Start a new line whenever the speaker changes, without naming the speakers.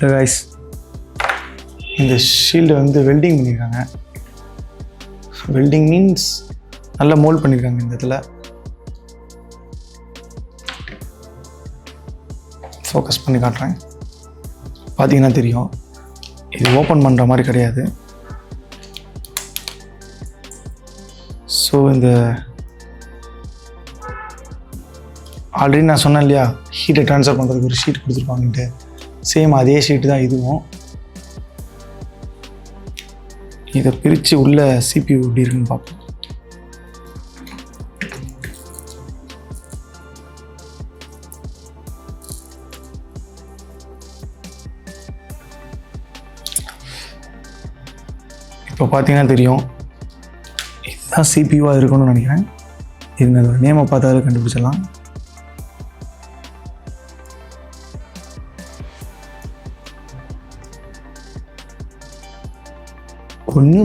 Guys, இந்த ஷீல்டை வந்து welding பண்ணியிருக்காங்க. வெல்டிங் மீன்ஸ் நல்லா மோல்ட் பண்ணியிருக்காங்க. இந்த இடத்துல ஃபோக்கஸ் பண்ணி காட்டுறேன், பார்த்தீங்கன்னா தெரியும். இது ஓப்பன் பண்ணுற மாதிரி கிடையாது. ஸோ இந்த ஆல்ரெடி நான் சொன்னேன் இல்லையா, ஹீட்டை ட்ரான்ஸ்ஃபர் பண்ணுறதுக்கு ஒரு ஷீட் கொடுத்துருப்பாங்கன்ட்டு, சேம் அதே ஷீட்டு தான் இதுவும். இதை பிரித்து உள்ள CPU எப்படி இருக்குன்னு பார்ப்போம். இப்போ பார்த்தீங்கன்னா தெரியும், இதுதான் CPU-வாக இருக்கும்னு நினைக்கிறேன். இருங்க, நேமை பார்த்தாலும் கண்டுபிடிச்சிடலாம். ஒன்று